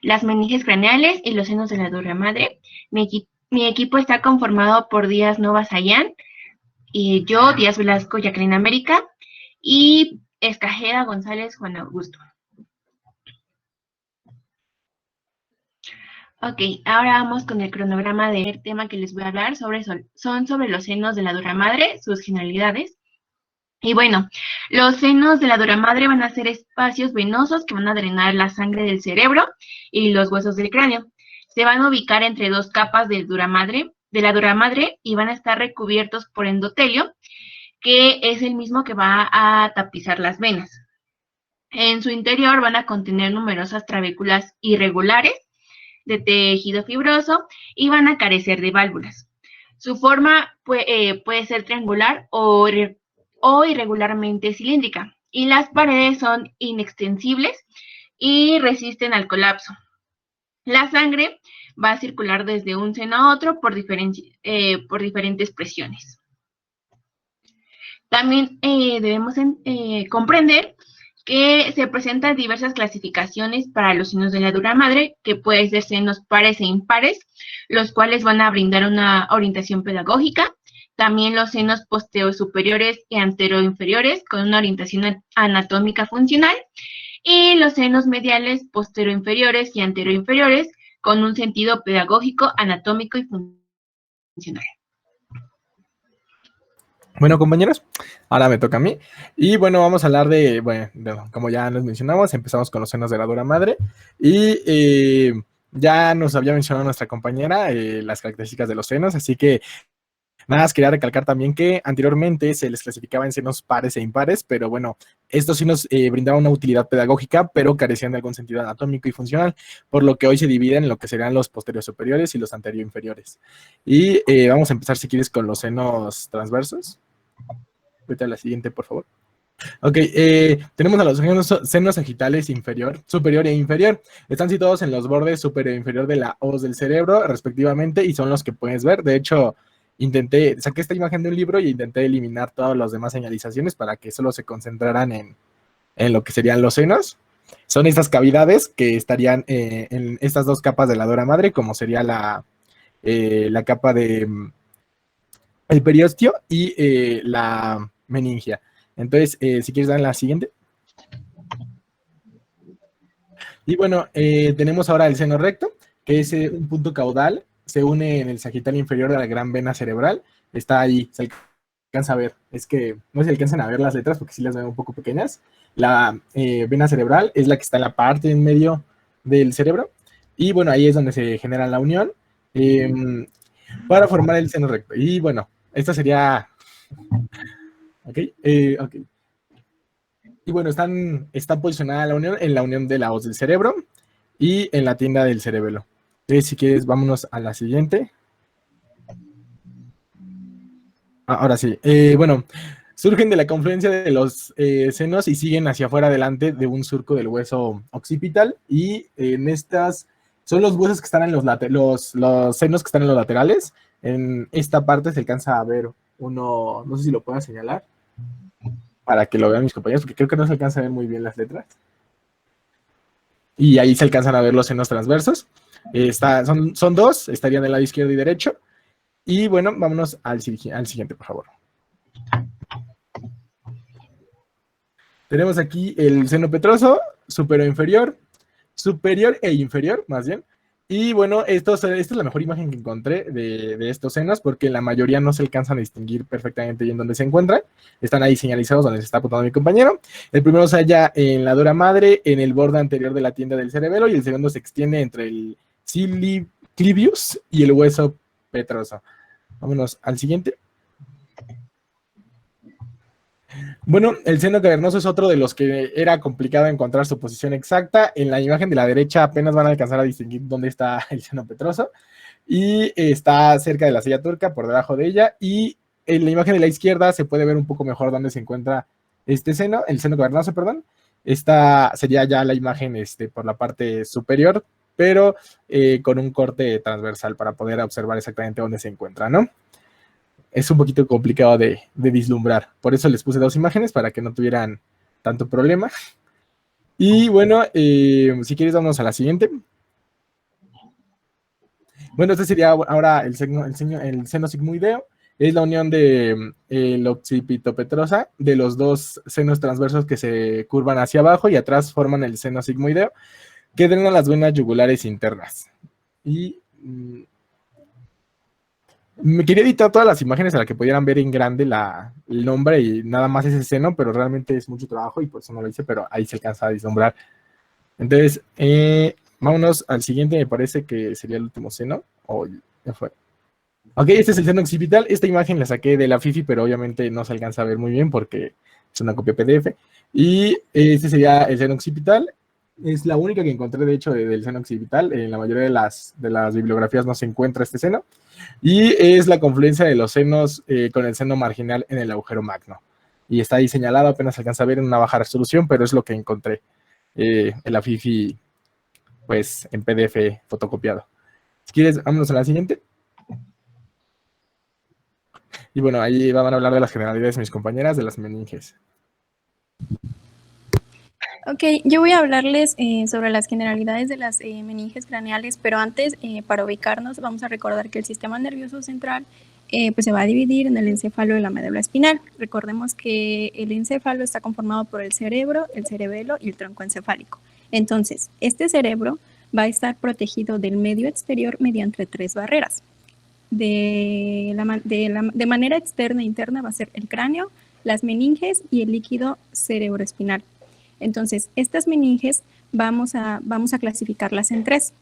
las meninges craneales y los senos de la dura madre. Mi equipo está conformado por Díaz Nova Sayán, y yo, Díaz Velasco, Jacqueline América, y Escajeda González Juan Augusto. Ok, ahora vamos con el cronograma del tema que les voy a hablar son sobre los senos de la dura madre, sus generalidades. Y bueno, los senos de la dura madre van a ser espacios venosos que van a drenar la sangre del cerebro y los huesos del cráneo. Se van a ubicar entre dos capas de la dura madre y van a estar recubiertos por endotelio, que es el mismo que va a tapizar las venas. En su interior van a contener numerosas trabéculas irregulares de tejido fibroso y van a carecer de válvulas. Su forma puede ser triangular o irregularmente cilíndrica, y las paredes son inextensibles y resisten al colapso. La sangre va a circular desde un seno a otro por diferentes presiones. También debemos comprender que se presentan diversas clasificaciones para los senos de la dura madre, que pueden ser senos pares e impares, los cuales van a brindar una orientación pedagógica. También los senos posterior-superiores y antero-inferiores, con una orientación anatómica funcional. Y los senos mediales, posterior-inferiores y antero-inferiores, con un sentido pedagógico, anatómico y funcional. Bueno, compañeros, ahora me toca a mí. Y bueno, vamos a hablar como ya nos mencionamos, empezamos con los senos de la dura madre. Y ya nos había mencionado nuestra compañera las características de los senos, así que nada más quería recalcar también que anteriormente se les clasificaba en senos pares e impares, pero bueno, estos sí nos brindaban una utilidad pedagógica, pero carecían de algún sentido anatómico y funcional, por lo que hoy se dividen en lo que serían los posterior superiores y los anterior inferiores. Y vamos a empezar, si quieres, con los senos transversos. Vete a la siguiente, por favor. Ok, tenemos a los senos sagitales superior e inferior. Están situados en los bordes superior e inferior de la hoz del cerebro, respectivamente, y son los que puedes ver. De hecho, saqué esta imagen de un libro y intenté eliminar todas las demás señalizaciones para que solo se concentraran en lo que serían los senos. Son estas cavidades que estarían en estas dos capas de la dura madre, como sería la capa de el periostio y la meningia. Entonces, si quieres dar la siguiente. Y bueno, tenemos ahora el seno recto, que es un punto caudal, se une en el sagital inferior de la gran vena cerebral, está ahí, se alcanza a ver, es que no se alcanzan a ver las letras porque sí las veo un poco pequeñas. La vena cerebral es la que está en la parte en medio del cerebro, y bueno, ahí es donde se genera la unión para formar el seno recto. Y bueno, esta sería... Ok. Y bueno, está posicionada en la unión de la hoz del cerebro y en la tienda del cerebelo. Entonces, si quieres, vámonos a la siguiente. Ahora sí. Bueno, surgen de la confluencia de los senos y siguen hacia afuera adelante de un surco del hueso occipital. Y en estas son los huesos que están en los senos que están en los laterales. En esta parte se alcanza a ver uno, no sé si lo puedo señalar, para que lo vean mis compañeros, porque creo que no se alcanza a ver muy bien las letras. Y ahí se alcanzan a ver los senos transversos. Son dos, estarían del lado izquierdo y derecho. Y bueno, vámonos al siguiente, por favor. Tenemos aquí el seno petroso, superior e inferior, más bien. Y bueno, esta es la mejor imagen que encontré de estos senos, porque la mayoría no se alcanzan a distinguir perfectamente bien dónde se encuentran. Están ahí señalizados donde se está apuntando mi compañero. El primero se halla en la dura madre, en el borde anterior de la tienda del cerebelo, y el segundo se extiende entre el cili clivius y el hueso petroso. Vámonos al siguiente. Bueno, el seno cavernoso es otro de los que era complicado encontrar su posición exacta. En la imagen de la derecha apenas van a alcanzar a distinguir dónde está el seno petroso. Y está cerca de la silla turca, por debajo de ella. Y en la imagen de la izquierda se puede ver un poco mejor dónde se encuentra este seno, el seno cavernoso, perdón. Esta sería ya la imagen por la parte superior, pero con un corte transversal para poder observar exactamente dónde se encuentra, ¿no? Es un poquito complicado de vislumbrar. Por eso les puse dos imágenes para que no tuvieran tanto problema. Y bueno, si quieres, vamos a la siguiente. Bueno, este sería ahora el seno sigmoideo. Es la unión de el occipito petrosa de los dos senos transversos que se curvan hacia abajo y atrás forman el seno sigmoideo, que drenan las venas yugulares internas. Y me quería editar todas las imágenes para que pudieran ver en grande el nombre y nada más ese seno, pero realmente es mucho trabajo y por eso no lo hice, pero ahí se alcanza a vislumbrar. Entonces, vámonos al siguiente, me parece que sería el último seno. Oh, ya fue. Ok, este es el seno occipital. Esta imagen la saqué de la Fifi, pero obviamente no se alcanza a ver muy bien porque es una copia PDF. Y este sería el seno occipital. Es la única que encontré, de hecho, del seno occipital. En la mayoría de las bibliografías no se encuentra este seno. Y es la confluencia de los senos con el seno marginal en el agujero magno. Y está ahí señalado, apenas se alcanza a ver en una baja resolución, pero es lo que encontré en la Fifi, pues en PDF fotocopiado. Si quieres, vámonos a la siguiente. Y bueno, ahí van a hablar de las generalidades mis compañeras, de las meninges. Ok, yo voy a hablarles sobre las generalidades de las meninges craneales, pero antes, para ubicarnos, vamos a recordar que el sistema nervioso central pues se va a dividir en el encéfalo y la médula espinal. Recordemos que el encéfalo está conformado por el cerebro, el cerebelo y el tronco encefálico. Entonces, este cerebro va a estar protegido del medio exterior mediante 3 barreras. De manera externa e interna va a ser el cráneo, las meninges y el líquido cerebroespinal. Entonces, estas meninges vamos a clasificarlas en 3.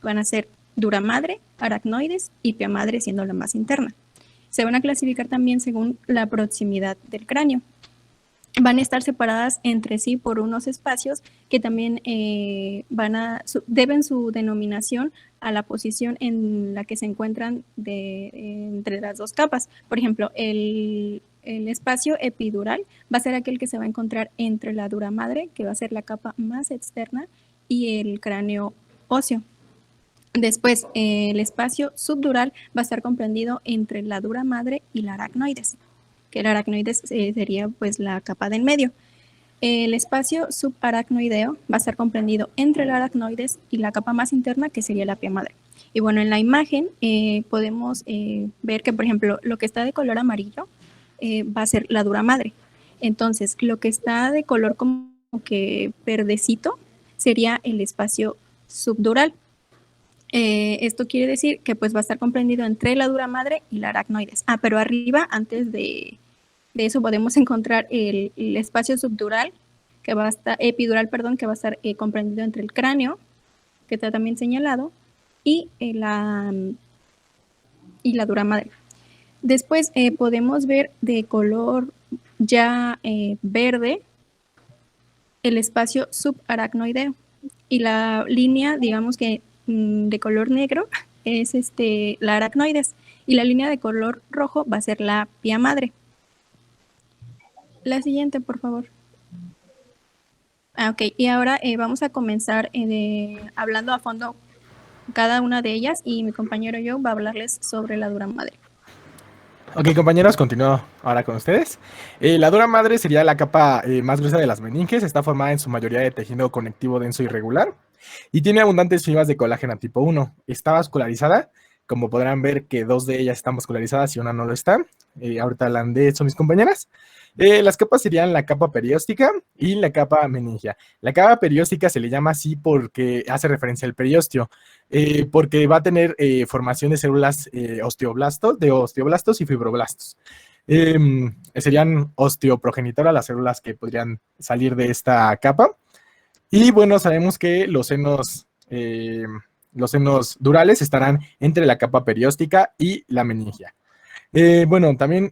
Van a ser dura madre, aracnoides y pia madre, siendo la más interna. Se van a clasificar también según la proximidad del cráneo. Van a estar separadas entre sí por unos espacios que también deben su denominación a la posición en la que se encuentran entre las 2 capas. Por ejemplo, el espacio epidural va a ser aquel que se va a encontrar entre la dura madre, que va a ser la capa más externa, y el cráneo óseo. Después, el espacio subdural va a estar comprendido entre la dura madre y la aracnoides, que el aracnoides sería pues la capa del medio. El espacio subaracnoideo va a estar comprendido entre el aracnoides y la capa más interna, que sería la pia madre. Y bueno, en la imagen podemos ver que, por ejemplo, lo que está de color amarillo va a ser la dura madre. Entonces, lo que está de color como que verdecito sería el espacio subdural. Esto quiere decir que pues va a estar comprendido entre la dura madre y la aracnoides. Pero arriba, antes de eso, podemos encontrar el espacio subdural, que va a estar, epidural, perdón, que va a estar comprendido entre el cráneo, que está también señalado, y la dura madre. Después podemos ver de color ya verde el espacio subaracnoideo, y la línea, digamos que de color negro, es la aracnoides, y la línea de color rojo va a ser la pia madre. La siguiente, por favor. Ok, y ahora vamos a comenzar hablando a fondo cada una de ellas, y mi compañero yo va a hablarles sobre la dura madre. Ok, compañeros, continúo ahora con ustedes. La dura madre sería la capa más gruesa de las meninges. Está formada en su mayoría de tejido conectivo denso y regular y tiene abundantes fibras de colágeno tipo 1. Está vascularizada, como podrán ver que 2 de ellas están vascularizadas y una no lo está. Ahorita hablan de eso mis compañeras. Las capas serían la capa perióstica y la capa meningia. La capa perióstica se le llama así porque hace referencia al periósteo, porque va a tener formación de células osteoblastos y fibroblastos. Serían osteoprogenitoras las células que podrían salir de esta capa. Y bueno, sabemos que los senos durales estarán entre la capa perióstica y la meningia. Bueno, también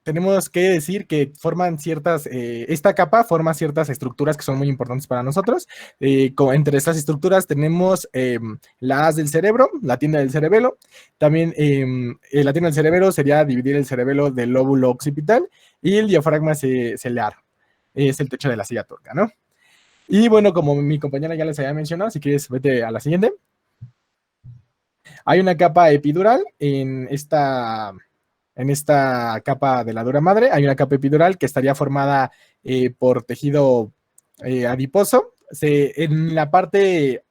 tenemos que decir que forman esta capa forma ciertas estructuras que son muy importantes para nosotros. Entre estas estructuras tenemos la haz del cerebro, la tienda del cerebelo. También la tienda del cerebelo sería dividir el cerebelo del lóbulo occipital, y el diafragma ciliar. Es el techo de la silla turca, ¿no? Y bueno, como mi compañera ya les había mencionado, si quieres, vete a la siguiente. Hay una capa epidural en esta capa de la dura madre. Hay una capa epidural que estaría formada por tejido adiposo. En la parte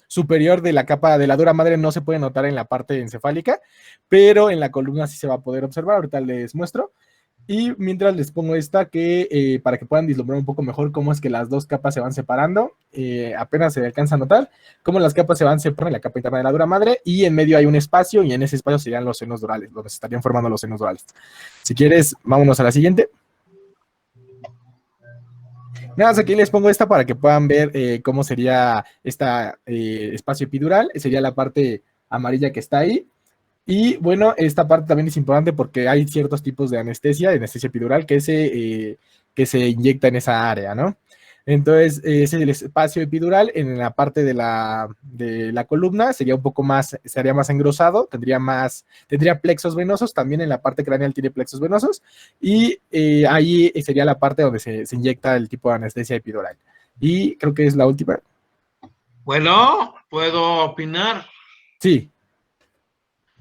superior de la capa de la dura madre no se puede notar en la parte encefálica, pero en la columna sí se va a poder observar. Ahorita les muestro. Y mientras les pongo esta para que puedan vislumbrar un poco mejor cómo es que las dos capas se van separando, apenas se alcanza a notar cómo las capas se van separando en la capa interna de la dura madre y en medio hay un espacio y en ese espacio serían los senos durales, donde se estarían formando los senos durales. Si quieres, vámonos a la siguiente. Nada más aquí les pongo esta para que puedan ver cómo sería este espacio epidural. Sería la parte amarilla que está ahí. Y bueno, esta parte también es importante porque hay ciertos tipos de anestesia epidural, que se inyecta en esa área, ¿no? Entonces, ese es el espacio epidural en la parte de la columna, sería un poco más, estaría más engrosado, tendría plexos venosos, también en la parte craneal tiene plexos venosos, y ahí sería la parte donde se inyecta el tipo de anestesia epidural. Y creo que es la última. Bueno, ¿puedo opinar? Sí.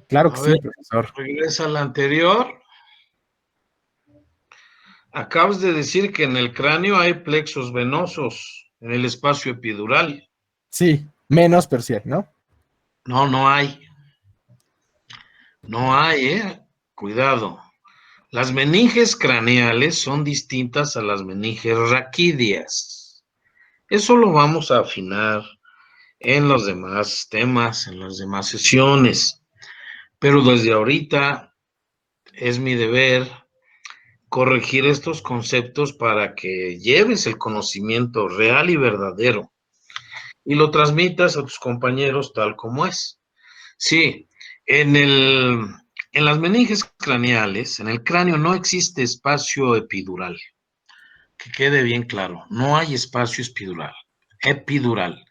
Claro que A ver, sí, profesor. Regresa a la anterior. Acabas de decir que en el cráneo hay plexos venosos, en el espacio epidural. Sí, menos, pero sí hay, ¿no? No, no hay. No hay, Cuidado. Las meninges craneales son distintas a las meninges raquídeas. Eso lo vamos a afinar en los demás temas, en las demás sesiones. Pero desde ahorita es mi deber corregir estos conceptos para que lleves el conocimiento real y verdadero y lo transmitas a tus compañeros tal como es. Sí, en las meninges craneales, en el cráneo no existe espacio epidural. Que quede bien claro, no hay espacio epidural.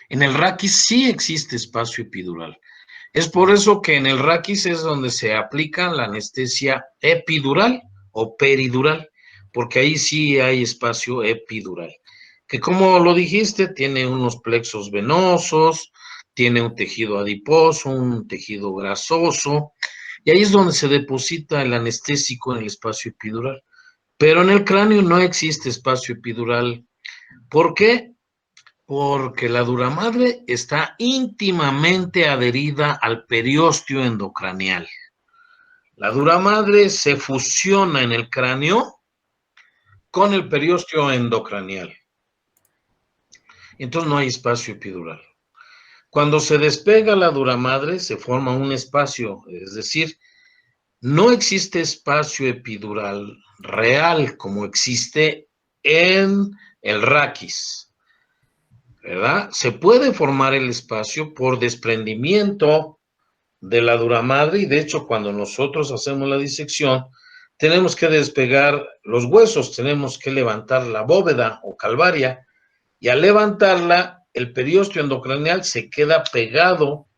En el raquis sí existe espacio epidural. Es por eso que en el raquis es donde se aplica la anestesia epidural o peridural, porque ahí sí hay espacio epidural. Que como lo dijiste, tiene unos plexos venosos, tiene un tejido adiposo, un tejido grasoso, y ahí es donde se deposita el anestésico en el espacio epidural. Pero en el cráneo no existe espacio epidural. ¿Por qué? Porque la duramadre está íntimamente adherida al periósteo endocranial. La duramadre se fusiona en el cráneo con el periósteo endocranial. Entonces no hay espacio epidural. Cuando se despega la duramadre se forma un espacio, es decir, no existe espacio epidural real como existe en el raquis, ¿verdad? Se puede formar el espacio por desprendimiento de la duramadre y de hecho cuando nosotros hacemos la disección tenemos que despegar los huesos, tenemos que levantar la bóveda o calvaria y al levantarla el periósteo endocranial se queda pegado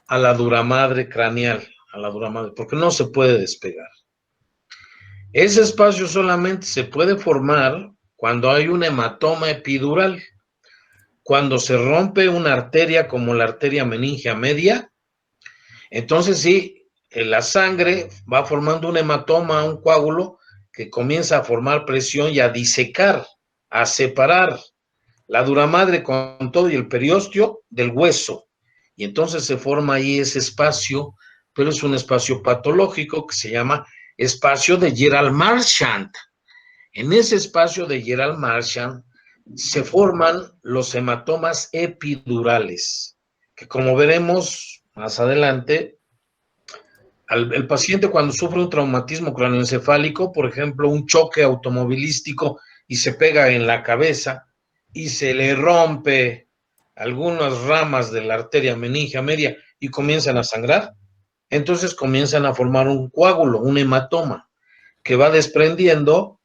a la duramadre craneal, a la duramadre, porque no se puede despegar. Ese espacio solamente se puede formar cuando hay un hematoma epidural, cuando se rompe una arteria como la arteria meningea media. Entonces sí, la sangre va formando un hematoma, un coágulo, que comienza a formar presión y a disecar, a separar la duramadre con todo y el periósteo del hueso. Y entonces se forma ahí ese espacio, pero es un espacio patológico que se llama espacio de Gerald Marchand. En ese espacio de Gerald Marchand se forman los hematomas epidurales, que como veremos más adelante, el paciente cuando sufre un traumatismo craneoencefálico, por ejemplo, un choque automovilístico y se pega en la cabeza y se le rompe algunas ramas de la arteria meningea media y comienzan a sangrar, entonces comienzan a formar un coágulo, un hematoma, que va desprendiendo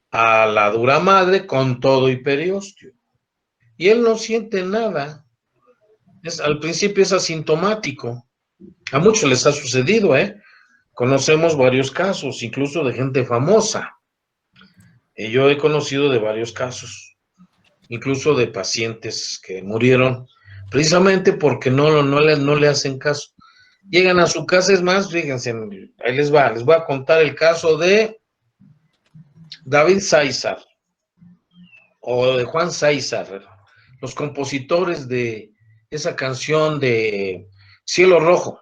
a la duramadre con todo y periósteo. Y él no siente nada. Al principio es asintomático. A muchos les ha sucedido, Conocemos varios casos, incluso de gente famosa. Yo he conocido de varios casos, incluso de pacientes que murieron precisamente porque no le hacen caso. Llegan a su casa, es más, fíjense, ahí les voy a contar el caso de David César o de Juan César. los compositores de esa canción de Cielo Rojo.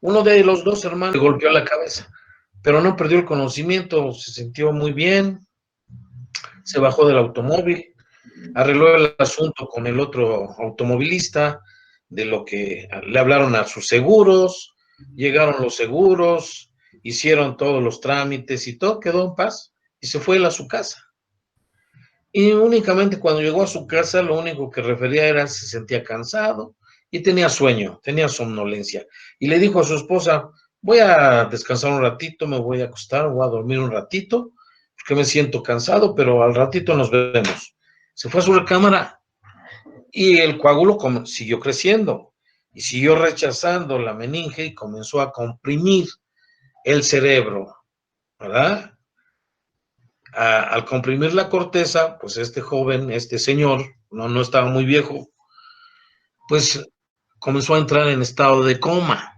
Uno de los dos hermanos le golpeó la cabeza, pero no perdió el conocimiento, se sintió muy bien, se bajó del automóvil, arregló el asunto con el otro automovilista, de lo que le hablaron a sus seguros, llegaron los seguros, hicieron todos los trámites y todo quedó en paz y se fue él a su casa. Y únicamente cuando llegó a su casa, lo único que refería era se sentía cansado y tenía sueño, tenía somnolencia. Y le dijo a su esposa, voy a descansar un ratito, me voy a acostar, voy a dormir un ratito, porque me siento cansado, pero al ratito nos vemos. Se fue a su recámara y el coágulo siguió creciendo y siguió rechazando la meninge y comenzó a comprimir el cerebro, ¿verdad? Al comprimir la corteza, pues este joven, este señor, no estaba muy viejo, pues comenzó a entrar en estado de coma.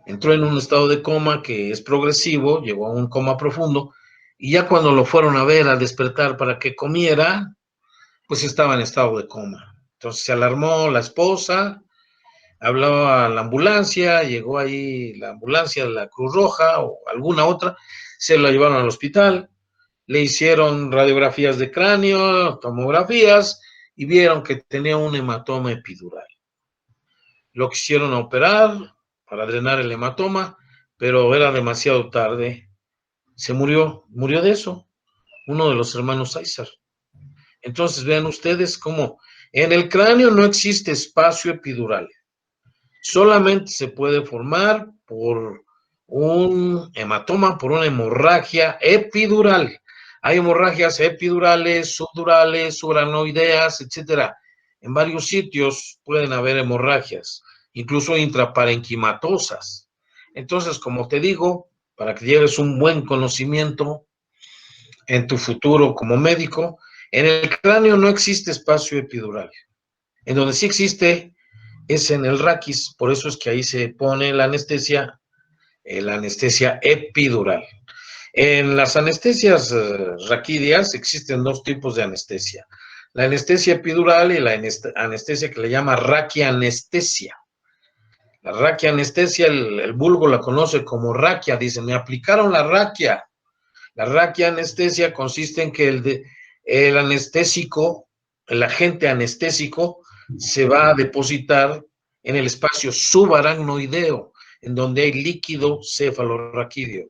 Entró en un estado de coma que es progresivo, llegó a un coma profundo, y ya cuando lo fueron a ver, a despertar para que comiera, pues estaba en estado de coma. Entonces se alarmó la esposa, habló a la ambulancia, llegó ahí la ambulancia de la Cruz Roja o alguna otra, se lo llevaron al hospital, le hicieron radiografías de cráneo, tomografías, y vieron que tenía un hematoma epidural. Lo quisieron operar para drenar el hematoma, pero era demasiado tarde. Se murió de eso, uno de los hermanos César. Entonces vean ustedes cómo en el cráneo no existe espacio epidural. Solamente se puede formar por un hematoma, por una hemorragia epidural. Hay hemorragias epidurales, subdurales, subaranoideas, etcétera. En varios sitios pueden haber hemorragias, incluso intraparenquimatosas. Entonces, como te digo, para que lleves un buen conocimiento en tu futuro como médico, en el cráneo no existe espacio epidural. En donde sí existe es en el raquis, por eso es que ahí se pone la anestesia epidural. En las anestesias raquídeas existen dos tipos de anestesia. La anestesia epidural y la anestesia que le llama raquianestesia. La raquianestesia, el vulgo la conoce como raquia, dice, me aplicaron la raquia. La raquianestesia consiste en que el anestésico, el agente anestésico, se va a depositar en el espacio subaracnoideo, en donde hay líquido cefalorraquídeo.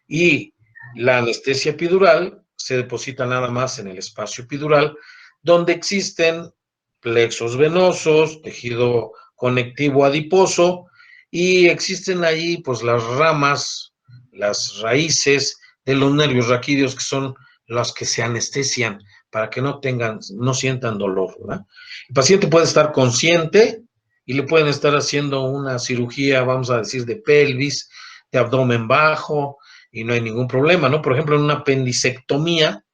Y la anestesia epidural se deposita nada más en el espacio epidural, donde existen plexos venosos, tejido conectivo adiposo, y existen ahí pues las ramas, las raíces de los nervios raquídeos, que son los que se anestesian para que no sientan dolor, ¿verdad? El paciente puede estar consciente y le pueden estar haciendo una cirugía, vamos a decir, de pelvis, de abdomen bajo, y no hay ningún problema, ¿no? Por ejemplo, en una apendicectomía,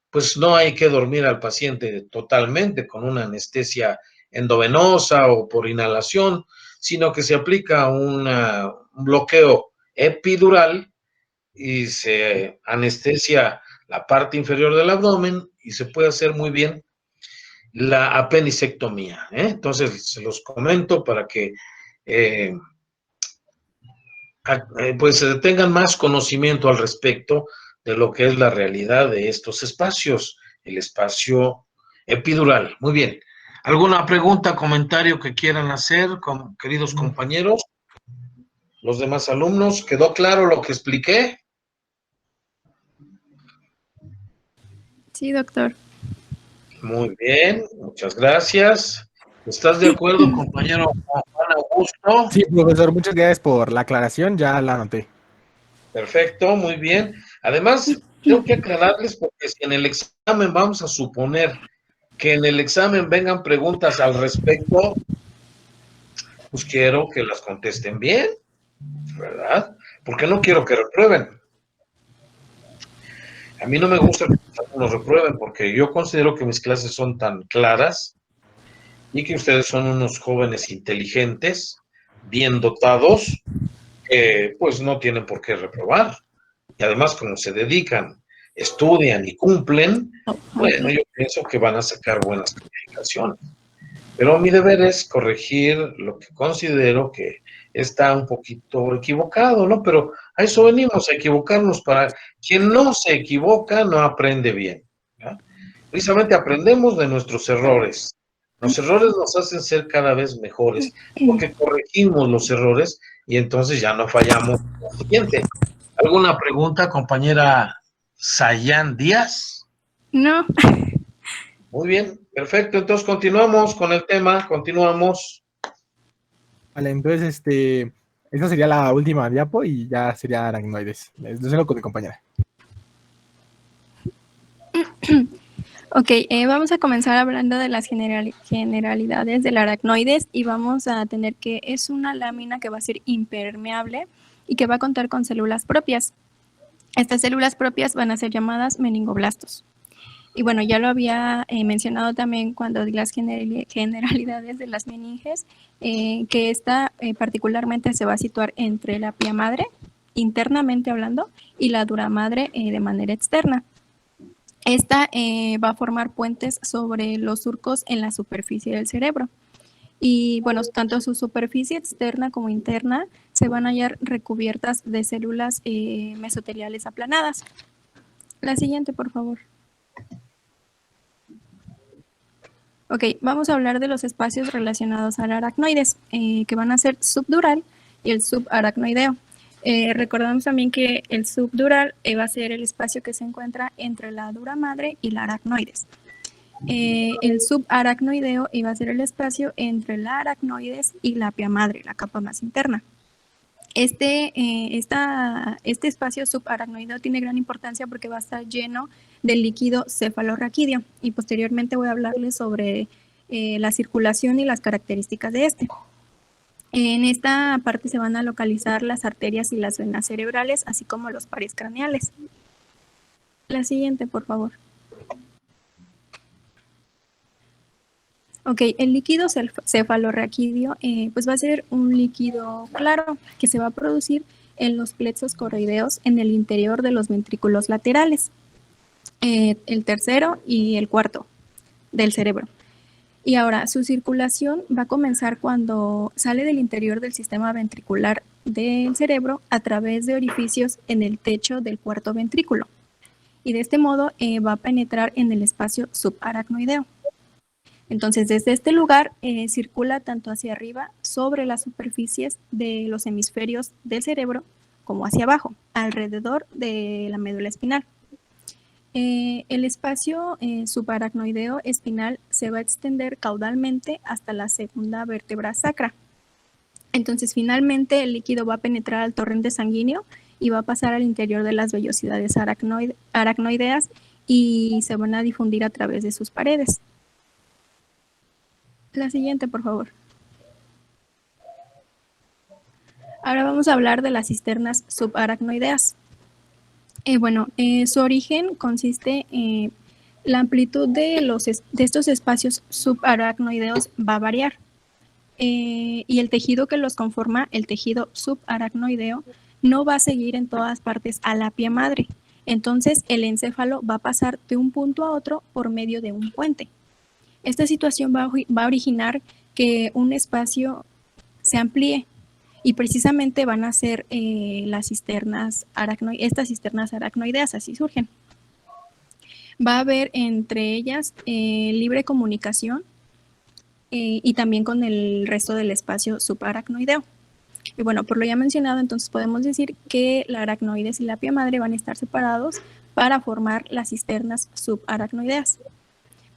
pues no hay que dormir al paciente totalmente con una anestesia endovenosa o por inhalación, sino que se aplica un bloqueo epidural y se anestesia la parte inferior del abdomen y se puede hacer muy bien la apendicectomía, ¿eh? Entonces, se los comento para que pues tengan más conocimiento al respecto de lo que es la realidad de estos espacios, el espacio epidural. Muy bien. ¿Alguna pregunta, comentario que quieran hacer, queridos compañeros? Los demás alumnos, ¿quedó claro lo que expliqué? Sí, doctor. Muy bien, muchas gracias. ¿Estás de acuerdo, compañero Juan Augusto? Sí, profesor, muchas gracias por la aclaración, ya la anoté. Perfecto, muy bien. Además, tengo que aclararles porque si en el examen vamos a suponer que en el examen vengan preguntas al respecto, pues quiero que las contesten bien, ¿verdad? Porque no quiero que reprueben. A mí no me gusta que los reprueben porque yo considero que mis clases son tan claras y que ustedes son unos jóvenes inteligentes, bien dotados, que pues no tienen por qué reprobar. Y además, como se dedican estudian y cumplen, bueno, yo pienso que van a sacar buenas calificaciones. Pero mi deber es corregir lo que considero que está un poquito equivocado, ¿no? Pero a eso venimos, a equivocarnos. Para quien no se equivoca, no aprende bien, ¿ya? Precisamente aprendemos de nuestros errores. Los errores nos hacen ser cada vez mejores, porque corregimos los errores y entonces ya no fallamos. Siguiente. ¿Alguna pregunta, compañera Sayan Díaz? No. Muy bien, perfecto. Entonces continuamos con el tema, continuamos. Vale, entonces, esa sería la última diapo y ya sería aracnoides. Les dejo con mi compañera. Ok, vamos a comenzar hablando de las generalidades del aracnoides y vamos a tener que es una lámina que va a ser impermeable y que va a contar con células propias. Estas células propias van a ser llamadas meningoblastos. Y bueno, ya lo había mencionado también cuando di las generalidades de las meninges, que esta particularmente se va a situar entre la pía madre, internamente hablando, y la dura madre de manera externa. Esta va a formar puentes sobre los surcos en la superficie del cerebro. Y bueno, tanto su superficie externa como interna se van a hallar recubiertas de células mesoteliales aplanadas. La siguiente, por favor. Ok, vamos a hablar de los espacios relacionados al aracnoides, que van a ser subdural y el subaracnoideo. Recordamos también que el subdural va a ser el espacio que se encuentra entre la dura madre y la aracnoides. El subaracnoideo iba a ser el espacio entre la aracnoides y la pía madre, la capa más interna. Este espacio subaracnoideo tiene gran importancia porque va a estar lleno del líquido cefalorraquídeo y posteriormente voy a hablarles sobre la circulación y las características de este. En esta parte se van a localizar las arterias y las venas cerebrales, así como los pares craneales. La siguiente, por favor. Ok, el líquido cefalorraquídeo pues va a ser un líquido claro que se va a producir en los plexos coroideos en el interior de los ventrículos laterales, el tercero y el cuarto del cerebro. Y ahora, su circulación va a comenzar cuando sale del interior del sistema ventricular del cerebro a través de orificios en el techo del cuarto ventrículo. Y de este modo va a penetrar en el espacio subaracnoideo. Entonces, desde este lugar circula tanto hacia arriba, sobre las superficies de los hemisferios del cerebro, como hacia abajo, alrededor de la médula espinal. El espacio subaracnoideo espinal se va a extender caudalmente hasta la segunda vértebra sacra. Entonces, finalmente, el líquido va a penetrar al torrente sanguíneo y va a pasar al interior de las vellosidades aracnoideas y se van a difundir a través de sus paredes. La siguiente, por favor. Ahora vamos a hablar de las cisternas subaracnoideas. Su origen consiste en la amplitud de estos espacios subaracnoideos va a variar. Y el tejido que los conforma, el tejido subaracnoideo, no va a seguir en todas partes a la pía madre. Entonces, el encéfalo va a pasar de un punto a otro por medio de un puente. Esta situación va a originar que un espacio se amplíe y precisamente van a ser estas cisternas aracnoideas, así surgen. Va a haber entre ellas libre comunicación y también con el resto del espacio subaracnoideo. Y bueno, por lo ya mencionado, entonces podemos decir que la aracnoides y la pía madre van a estar separados para formar las cisternas subaracnoideas.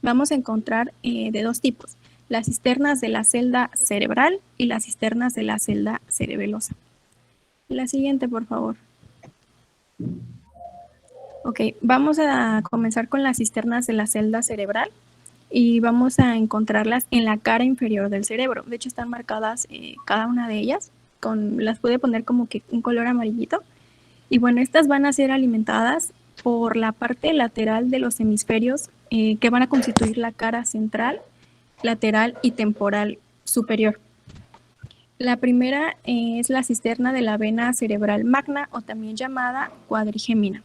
Vamos a encontrar de dos tipos, las cisternas de la celda cerebral y las cisternas de la celda cerebelosa. La siguiente, por favor. Ok, vamos a comenzar con las cisternas de la celda cerebral y vamos a encontrarlas en la cara inferior del cerebro. De hecho, están marcadas cada una de ellas, las puede poner como que un color amarillito. Y bueno, estas van a ser alimentadas por la parte lateral de los hemisferios que van a constituir la cara central, lateral y temporal superior. La primera es la cisterna de la vena cerebral magna o también llamada cuadrigémina.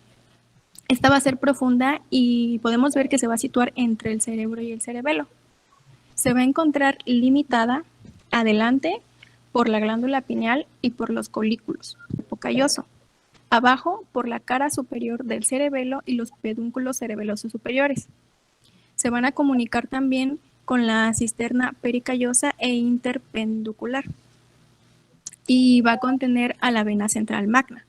Esta va a ser profunda y podemos ver que se va a situar entre el cerebro y el cerebelo. Se va a encontrar limitada adelante por la glándula pineal y por los colículos, cuerpo calloso. Abajo por la cara superior del cerebelo y los pedúnculos cerebelosos superiores. Se van a comunicar también con la cisterna pericallosa e interpenducular y va a contener a la vena central magna.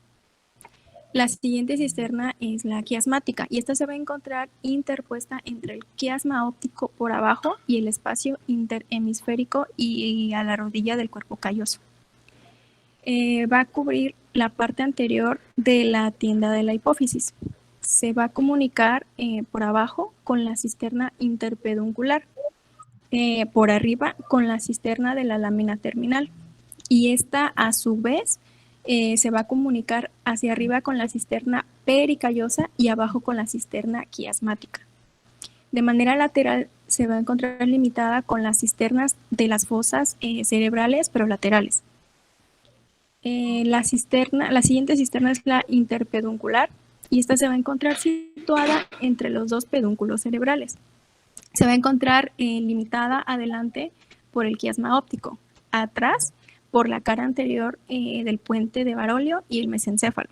La siguiente cisterna es la quiasmática y esta se va a encontrar interpuesta entre el quiasma óptico por abajo y el espacio interhemisférico y a la rodilla del cuerpo calloso. Va a cubrir la parte anterior de la tienda de la hipófisis. Se va a comunicar por abajo con la cisterna interpeduncular, por arriba con la cisterna de la lámina terminal y esta a su vez se va a comunicar hacia arriba con la cisterna pericallosa y abajo con la cisterna quiasmática. De manera lateral se va a encontrar limitada con las cisternas de las fosas cerebrales, pero laterales. La siguiente cisterna es la interpeduncular y esta se va a encontrar situada entre los dos pedúnculos cerebrales. Se va a encontrar limitada adelante por el quiasma óptico, atrás por la cara anterior del puente de Barolio y el mesencéfalo.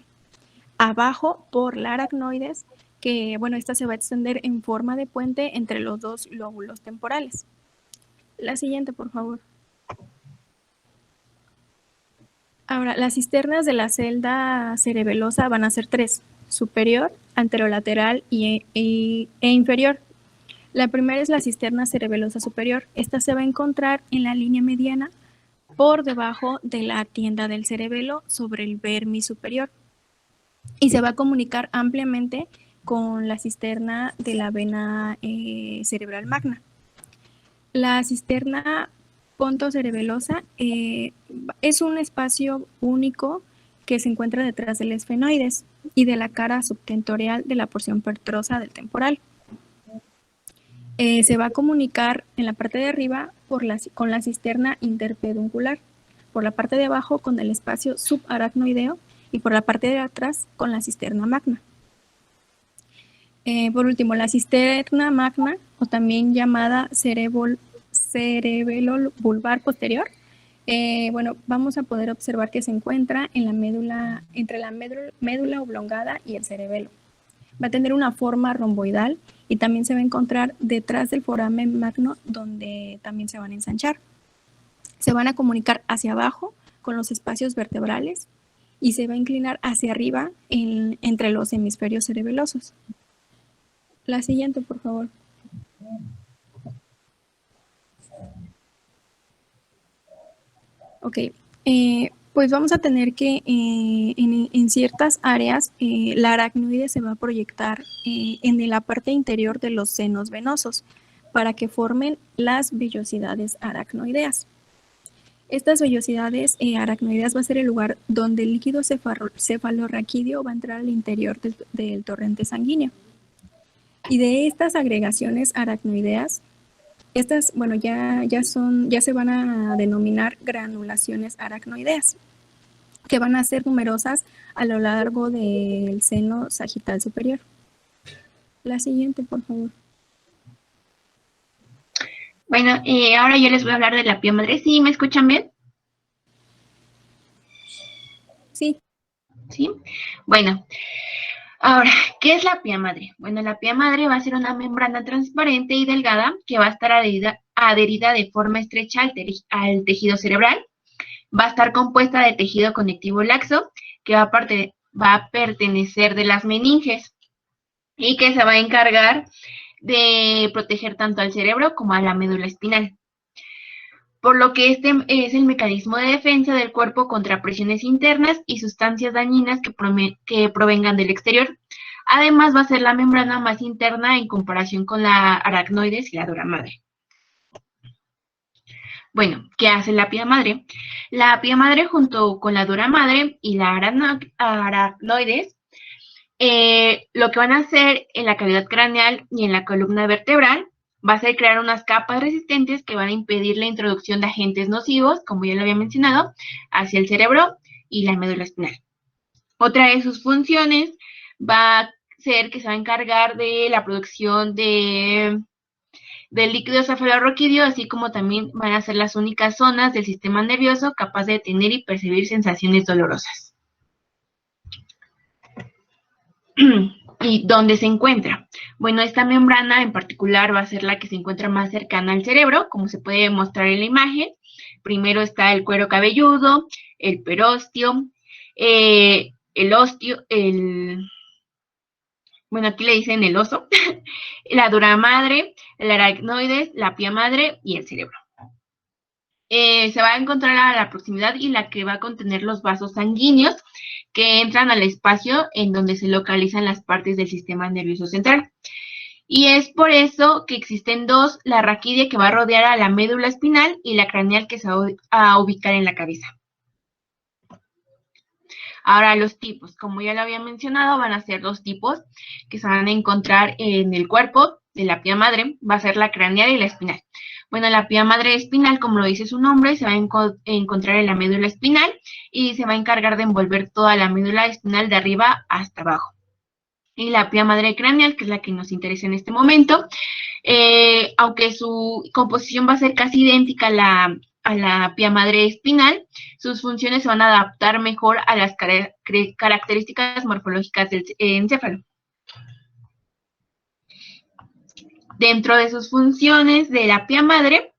Abajo por la aracnoides, que bueno, esta se va a extender en forma de puente entre los dos lóbulos temporales. La siguiente, por favor. Ahora, las cisternas de la celda cerebelosa van a ser 3, superior, anterolateral e inferior. La primera es la cisterna cerebelosa superior. Esta se va a encontrar en la línea mediana por debajo de la tienda del cerebelo sobre el vermis superior y se va a comunicar ampliamente con la cisterna de la vena cerebral magna. La cisterna pontocerebelosa es un espacio único que se encuentra detrás del esfenoides y de la cara subtentorial de la porción petrosa del temporal. Se va a comunicar en la parte de arriba con la cisterna interpeduncular, por la parte de abajo con el espacio subaracnoideo y por la parte de atrás con la cisterna magna. Por último, la cisterna magna, o también llamada cerebelo vulvar posterior, bueno, vamos a poder observar que se encuentra en la médula, entre la médula oblongada y el cerebelo. Va a tener una forma romboidal y también se va a encontrar detrás del foramen magno, donde también se van a ensanchar. Se van a comunicar hacia abajo con los espacios vertebrales y se va a inclinar hacia arriba entre los hemisferios cerebelosos. La siguiente, por favor. Ok, pues vamos a tener que en ciertas áreas la aracnoide se va a proyectar en la parte interior de los senos venosos para que formen las vellosidades aracnoideas. Estas vellosidades aracnoideas va a ser el lugar donde el líquido cefalorraquídeo va a entrar al interior del torrente sanguíneo. Y de estas agregaciones aracnoideas, estas, bueno, ya se van a denominar granulaciones aracnoideas, que van a ser numerosas a lo largo del seno sagital superior. La siguiente, por favor. Bueno, ahora yo les voy a hablar de la pía madre. ¿Sí me escuchan bien? Sí. ¿Sí? Bueno, ahora, ¿qué es la pía madre? Bueno, la pía madre va a ser una membrana transparente y delgada que va a estar adherida de forma estrecha al tejido cerebral. Va a estar compuesta de tejido conectivo laxo que va a pertenecer de las meninges y que se va a encargar de proteger tanto al cerebro como a la médula espinal. Por lo que este es el mecanismo de defensa del cuerpo contra presiones internas y sustancias dañinas que provengan del exterior. Además, va a ser la membrana más interna en comparación con la aracnoides y la dura madre. Bueno, ¿qué hace la pía madre? La pía madre junto con la dura madre y la aracnoides, lo que van a hacer en la cavidad craneal y en la columna vertebral va a ser crear unas capas resistentes que van a impedir la introducción de agentes nocivos, como ya lo había mencionado, hacia el cerebro y la médula espinal. Otra de sus funciones va a ser que se va a encargar de la producción del líquido cefalorraquídeo, así como también van a ser las únicas zonas del sistema nervioso capaz de tener y percibir sensaciones dolorosas. ¿Y dónde se encuentra? Bueno, esta membrana en particular va a ser la que se encuentra más cercana al cerebro, como se puede mostrar en la imagen. Primero está el cuero cabelludo, el perósteo, el osteo, bueno, aquí le dicen el oso, la dura madre, el aracnoides, la pía madre y el cerebro. Se va a encontrar a la proximidad y la que va a contener los vasos sanguíneos que entran al espacio en donde se localizan las partes del sistema nervioso central. Y es por eso que existen dos, la raquídea que va a rodear a la médula espinal y la craneal que se va a ubicar en la cabeza. Ahora los tipos, como ya lo había mencionado, van a ser dos tipos que se van a encontrar en el cuerpo de la pía madre, va a ser la craneal y la espinal. Bueno, la pía madre espinal, como lo dice su nombre, se va a encontrar en la médula espinal y se va a encargar de envolver toda la médula espinal de arriba hasta abajo. Y la pía madre craneal, que es la que nos interesa en este momento, aunque su composición va a ser casi idéntica a la pía madre espinal, sus funciones se van a adaptar mejor a las características morfológicas del encéfalo. Dentro de sus funciones de la pía madre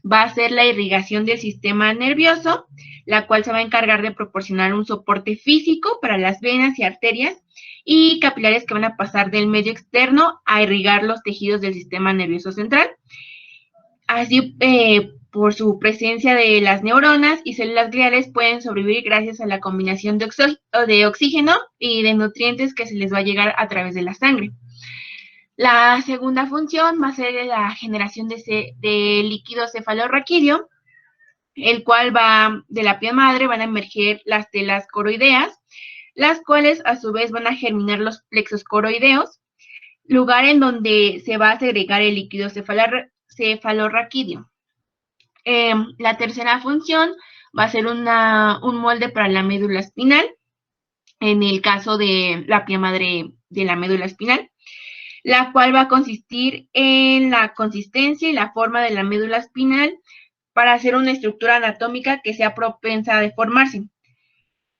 va a ser la irrigación del sistema nervioso, la cual se va a encargar de proporcionar un soporte físico para las venas y arterias y capilares que van a pasar del medio externo a irrigar los tejidos del sistema nervioso central. Así, por su presencia de las neuronas y células gliales pueden sobrevivir gracias a la combinación de oxígeno y de nutrientes que se les va a llegar a través de la sangre. La segunda función va a ser la generación de líquido cefalorraquídeo, el cual de la pía madre van a emerger las telas coroideas, las cuales a su vez van a germinar los plexos coroideos, lugar en donde se va a segregar el líquido cefalorraquídeo. La tercera función va a ser un molde para la médula espinal, en el caso de la pía madre de la médula espinal, la cual va a consistir en la consistencia y la forma de la médula espinal para hacer una estructura anatómica que sea propensa a deformarse.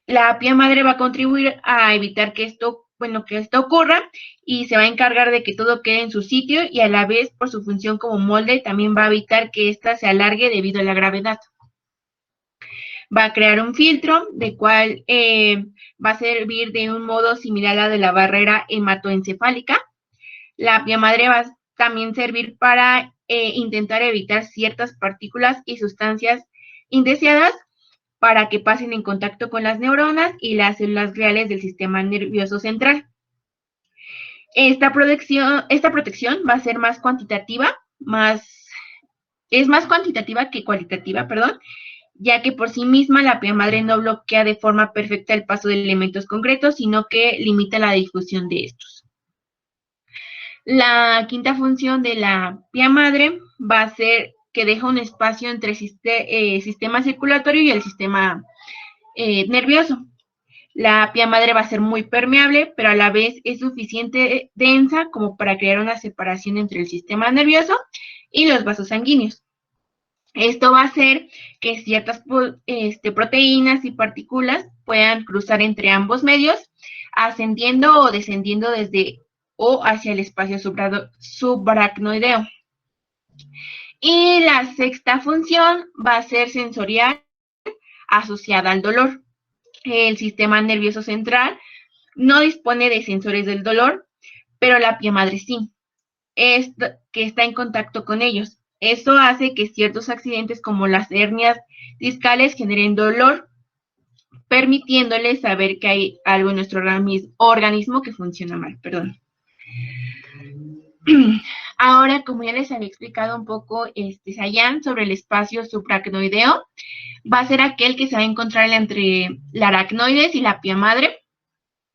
La pía madre va a contribuir a evitar que esto ocurra y se va a encargar de que todo quede en su sitio y a la vez, por su función como molde, también va a evitar que ésta se alargue debido a la gravedad. Va a crear un filtro, de cual va a servir de un modo similar a la de la barrera hematoencefálica. La pía madre va a también servir para intentar evitar ciertas partículas y sustancias indeseadas para que pasen en contacto con las neuronas y las células gliales del sistema nervioso central. Esta protección va a ser más cuantitativa, es más cuantitativa que cualitativa, ya que por sí misma la pía madre no bloquea de forma perfecta el paso de elementos concretos, sino que limita la difusión de estos. La quinta función de la pía madre va a ser que deja un espacio entre el sistema circulatorio y el sistema nervioso. La pía madre va a ser muy permeable, pero a la vez es suficiente densa como para crear una separación entre el sistema nervioso y los vasos sanguíneos. Esto va a hacer que ciertas proteínas y partículas puedan cruzar entre ambos medios, ascendiendo o descendiendo desde o hacia el espacio subaracnoideo. Y la sexta función va a ser sensorial asociada al dolor. El sistema nervioso central no dispone de sensores del dolor, pero la pía madre sí, que está en contacto con ellos. Eso hace que ciertos accidentes como las hernias discales generen dolor, permitiéndoles saber que hay algo en nuestro organismo que funciona mal. Ahora, como ya les había explicado un poco Sayan sobre el espacio subaracnoideo, va a ser aquel que se va a encontrar entre la aracnoides y la pía madre,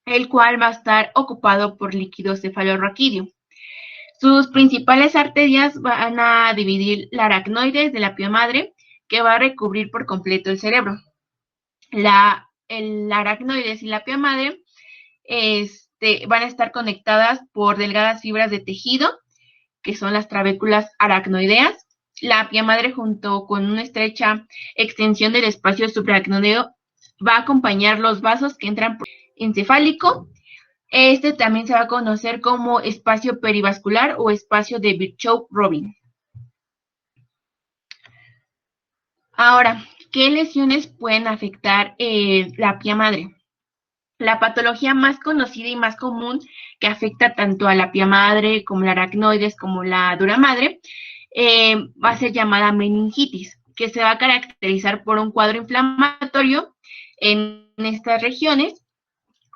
el cual va a estar ocupado por líquido cefalorraquídeo. Sus principales arterias van a dividir la aracnoides de la pía madre, que va a recubrir por completo el cerebro. La aracnoides y la pía madre van a estar conectadas por delgadas fibras de tejido, que son las trabéculas aracnoideas. La pía madre, junto con una estrecha extensión del espacio subaracnoideo, va a acompañar los vasos que entran por el encefálico. Este también se va a conocer como espacio perivascular o espacio de Virchow-Robin. Ahora, ¿qué lesiones pueden afectar la pía madre? La patología más conocida y más común que afecta tanto a la pía madre como la aracnoides como la dura madre va a ser llamada meningitis, que se va a caracterizar por un cuadro inflamatorio en estas regiones,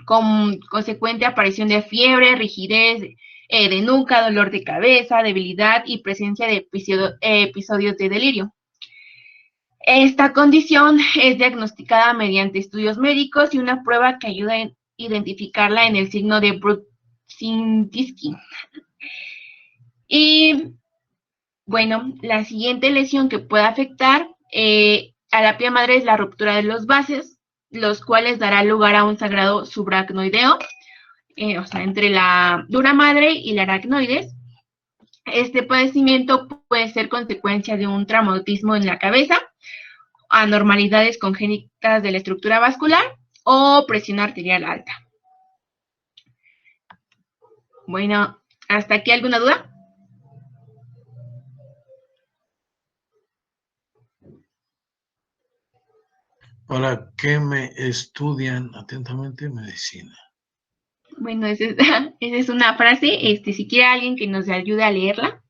con consecuente aparición de fiebre, rigidez de nuca, dolor de cabeza, debilidad y presencia de episodios de delirio. Esta condición es diagnosticada mediante estudios médicos y una prueba que ayuda a identificarla en el signo de Brudzinski. Y bueno, la siguiente lesión que puede afectar a la pía madre es la ruptura de los vasos, los cuales dará lugar a un sangrado subaracnoideo, o sea, entre la dura madre y la aracnoides. Este padecimiento puede ser consecuencia de un traumatismo en la cabeza, anormalidades congénitas de la estructura vascular o presión arterial alta. Bueno, ¿hasta aquí alguna duda? ¿Para qué me estudian atentamente medicina? Bueno, esa es una frase. Si quiere alguien que nos ayude a leerla.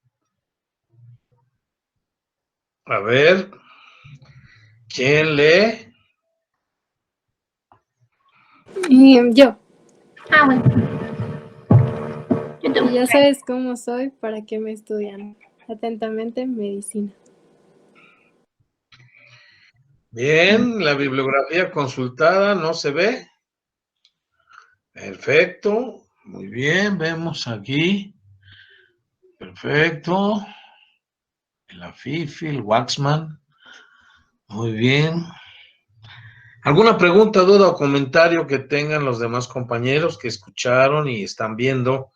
A ver, ¿quién lee? Yo. Ah, bueno. Y ya sabes cómo soy, ¿para qué me estudian? Atentamente, medicina. Bien, la bibliografía consultada no se ve. Perfecto, muy bien, vemos aquí. Perfecto. La Fifi, el Waxman. Muy bien. ¿Alguna pregunta, duda o comentario que tengan los demás compañeros que escucharon y están viendo